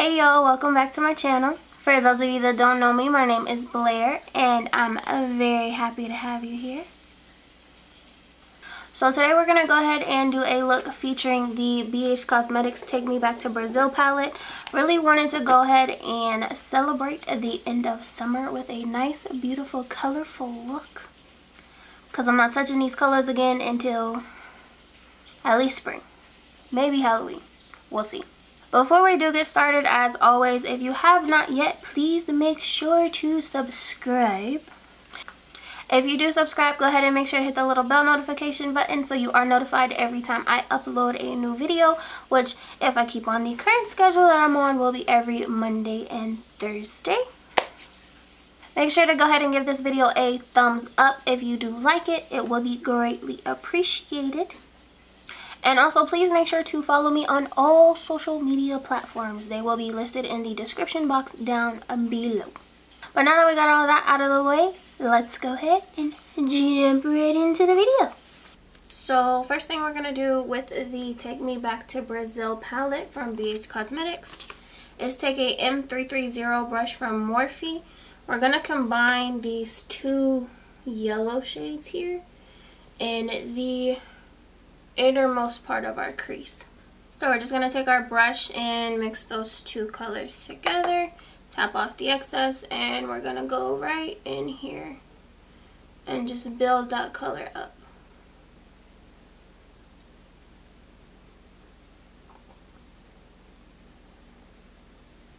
Hey yo, welcome back to my channel. For those of you that don't know me, my name is Blair and I'm very happy to have you here. So today we're going to go ahead and do a look featuring the BH Cosmetics Take Me Back to Brazil palette. Really wanted to go ahead and celebrate the end of summer with a nice, beautiful, colorful look. Because I'm not touching these colors again until at least spring. Maybe Halloween. We'll see. Before we do get started, as always, if you have not yet, please make sure to subscribe. If you do subscribe, go ahead and make sure to hit the little bell notification button so you are notified every time I upload a new video, which, if I keep on the current schedule that I'm on, will be every Monday and Thursday. Make sure to go ahead and give this video a thumbs up if you do like it. It will be greatly appreciated. And also, please make sure to follow me on all social media platforms. They will be listed in the description box down below. But now that we got all that out of the way, let's go ahead and jump right into the video. So first thing we're going to do with the Take Me Back to Brazil palette from BH Cosmetics is take a M330 brush from Morphe. We're going to combine these two yellow shades here in the innermost part of our crease. So we're just going to take our brush and mix those two colors together, tap off the excess, and we're going to go right in here and just build that color up.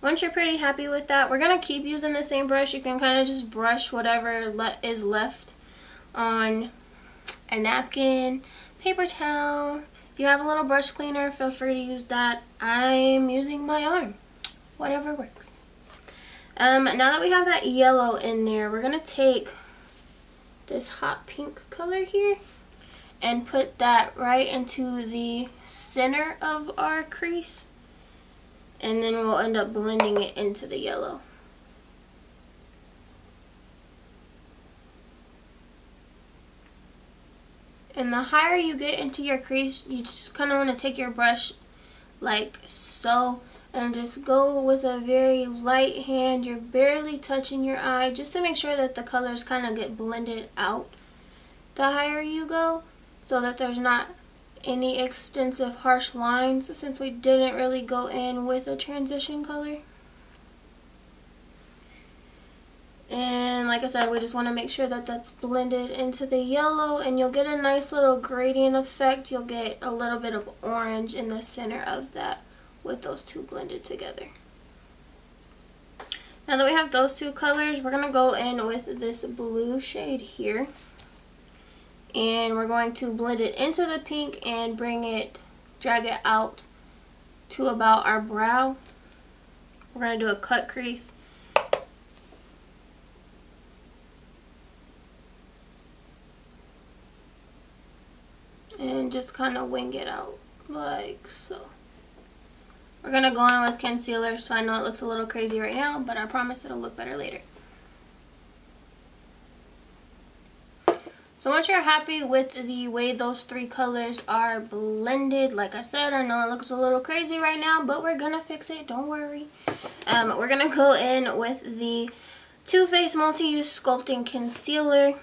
Once you're pretty happy with that, we're going to keep using the same brush. You can kind of just brush whatever is left on a napkin, paper towel. If you have a little brush cleaner, feel free to use that. I'm using my arm. Whatever works. Now that we have that yellow in there, we're going to take this hot pink color here and put that right into the center of our crease. And then we'll end up blending it into the yellow. And the higher you get into your crease, you just kind of want to take your brush like so and just go with a very light hand. You're barely touching your eye just to make sure that the colors kind of get blended out the higher you go, so that there's not any extensive harsh lines, since we didn't really go in with a transition color. And like I said, we just want to make sure that that's blended into the yellow, and you'll get a nice little gradient effect. You'll get a little bit of orange in the center of that with those two blended together. Now that we have those two colors, we're going to go in with this blue shade here. And we're going to blend it into the pink and drag it out to about our brow. We're going to do a cut crease. And just kind of wing it out like so. We're going to go in with concealer, so I know it looks a little crazy right now, but I promise it'll look better later. So once you're happy with the way those three colors are blended, like I said, I know it looks a little crazy right now, but we're going to fix it, don't worry. We're going to go in with the Too Faced Multi-Use Sculpting Concealer.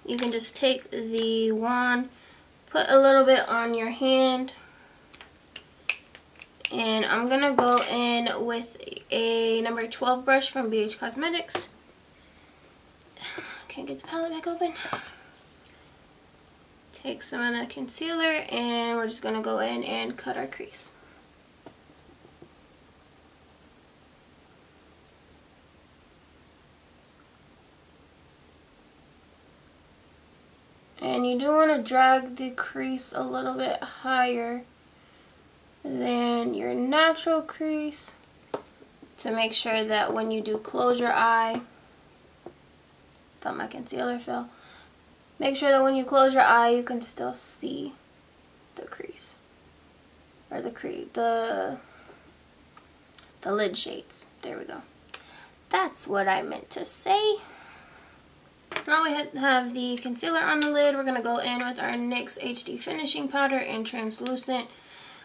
You can just take the wand, put a little bit on your hand, and I'm going to go in with a number 12 brush from BH Cosmetics. Can't get the palette back open. Take some of that concealer and we're just going to go in and cut our crease. And you do want to drag the crease a little bit higher than your natural crease to make sure that when you do close your eye, thought my concealer fell. Make sure that when you close your eye, you can still see the crease, or the lid shades. There we go. That's what I meant to say. Now we have the concealer on the lid. We're going to go in with our NYX HD Finishing Powder in Translucent,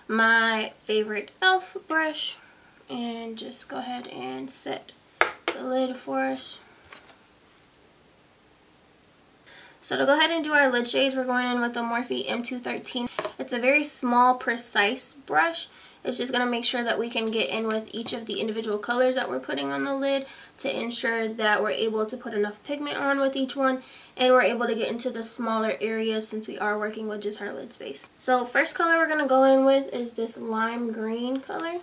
my favorite e.l.f. brush. and just go ahead and set the lid for us. So to go ahead and do our lid shades, we're going in with the Morphe M213. It's a very small, precise brush. It's just going to make sure that we can get in with each of the individual colors that we're putting on the lid to ensure that we're able to put enough pigment on with each one, and we're able to get into the smaller areas since we are working with just our lid space. So first color we're going to go in with is this lime green color.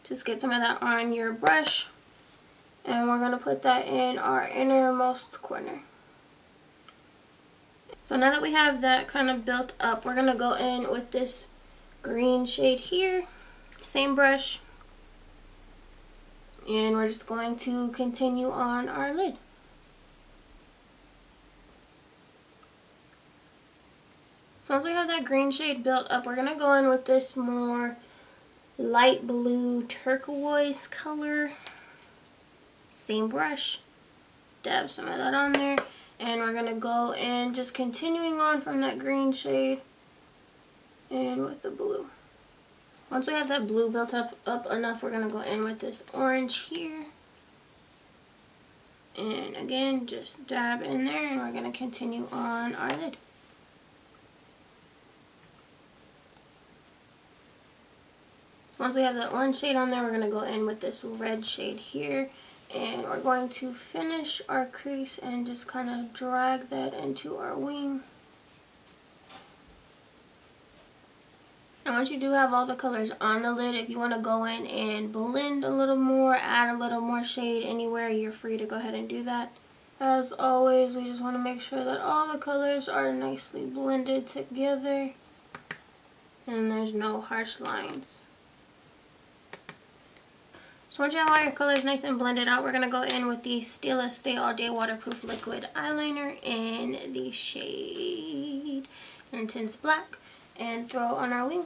Just get some of that on your brush, and we're going to put that in our innermost corner. So now that we have that kind of built up, we're going to go in with this green shade here, same brush, and we're just going to continue on our lid. So once we have that green shade built up, we're going to go in with this more light blue turquoise color, same brush, dab some of that on there, and we're going to go in just continuing on from that green shade and with the blue. Once we have that blue built up enough, we're going to go in with this orange here. And again, just dab in there, and we're going to continue on our lid. So once we have the orange shade on there, we're going to go in with this red shade here. And we're going to finish our crease and just kind of drag that into our wing. And once you do have all the colors on the lid, if you want to go in and blend a little more, add a little more shade anywhere, you're free to go ahead and do that. As always, we just want to make sure that all the colors are nicely blended together and there's no harsh lines. So once you have all your colors nice and blended out, we're going to go in with the Stila Stay All Day Waterproof Liquid Eyeliner in the shade Intense Black, and throw on our wing.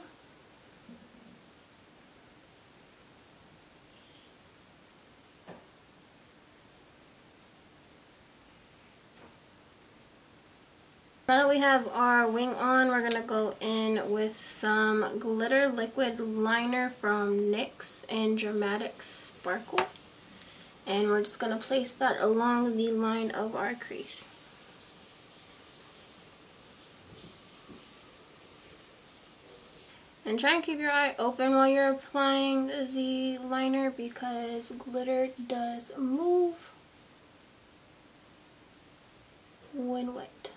Now that we have our wing on, we're going to go in with some glitter liquid liner from NYX in Dramatic Sparkle. And we're just going to place that along the line of our crease. And try and keep your eye open while you're applying the liner because glitter does move when wet.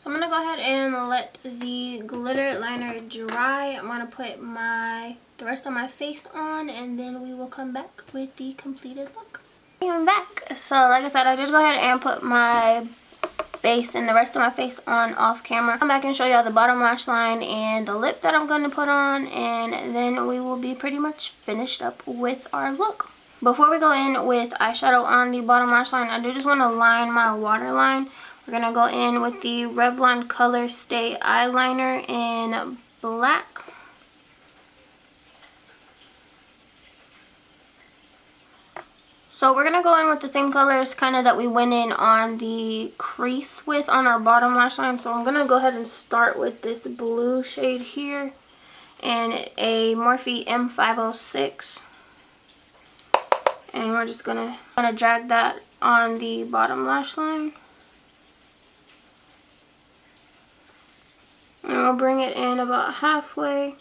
So I'm going to go ahead and let the glitter liner dry. I'm going to put the rest of my face on, and then we will come back with the completed look. I'm back. So like I said, I just go ahead and put my base and the rest of my face on off camera. Come back and show y'all the bottom lash line and the lip that I'm going to put on, and then we will be pretty much finished up with our look. Before we go in with eyeshadow on the bottom lash line, I do just want to line my waterline. We're going to go in with the Revlon Color Stay Eyeliner in black. So we're going to go in with the same colors kind of that we went in on the crease with on our bottom lash line. So I'm going to go ahead and start with this blue shade here and a Morphe M506. And we're just going to drag that on the bottom lash line. And we'll bring it in about halfway.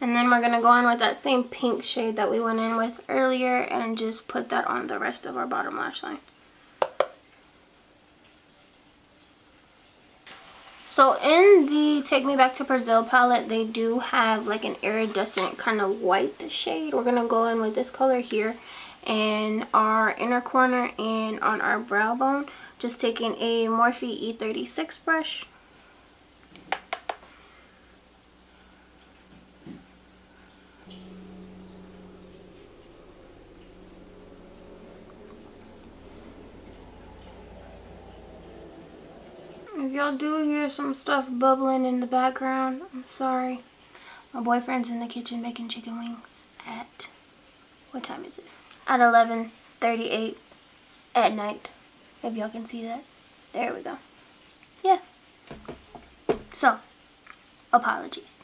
And then we're going to go in with that same pink shade that we went in with earlier and just put that on the rest of our bottom lash line. So in the Take Me Back to Brazil palette, they do have like an iridescent kind of white shade. We're going to go in with this color here in our inner corner and on our brow bone. Just taking a Morphe E36 brush. If y'all do hear some stuff bubbling in the background, I'm sorry. My boyfriend's in the kitchen making chicken wings at, what time is it? At 11:38 at night. If y'all can see that. There we go. So, apologies.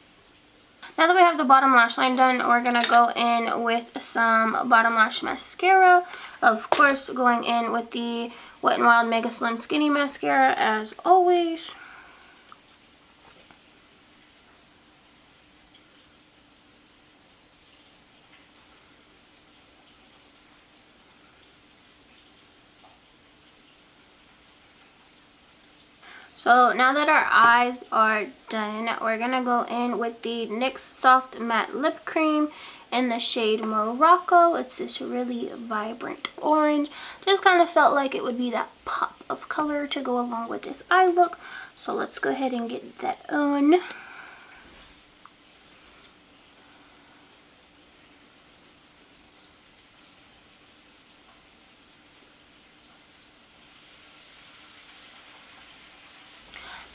Now that we have the bottom lash line done, we're going to go in with some bottom lash mascara. Of course, going in with the Wet n Wild Mega Slim Skinny Mascara as always. So now that our eyes are done, we're going to go in with the NYX Soft Matte Lip Cream in the shade Morocco. It's this really vibrant orange. Just kind of felt like it would be that pop of color to go along with this eye look. So let's go ahead and get that on.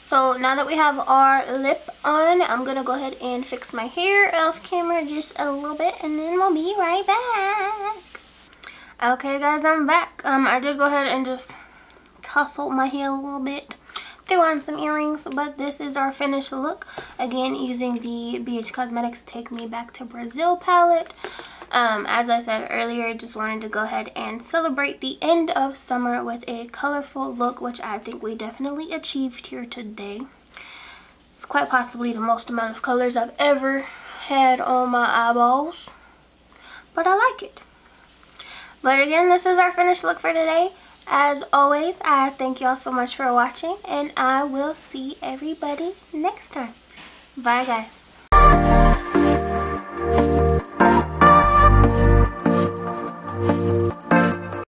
So now that we have our lip on, I'm going to go ahead and fix my hair off camera just a little bit, and then we'll be right back. Okay guys, I'm back. I did go ahead and just tussle my hair a little bit, threw on some earrings, but this is our finished look. Again, using the BH Cosmetics Take Me Back to Brazil palette. As I said earlier, just wanted to go ahead and celebrate the end of summer with a colorful look, which I think we definitely achieved here today. It's quite possibly the most amount of colors I've ever had on my eyeballs, but I like it. But again, this is our finished look for today. As always, I thank y'all so much for watching, and I will see everybody next time. Bye guys.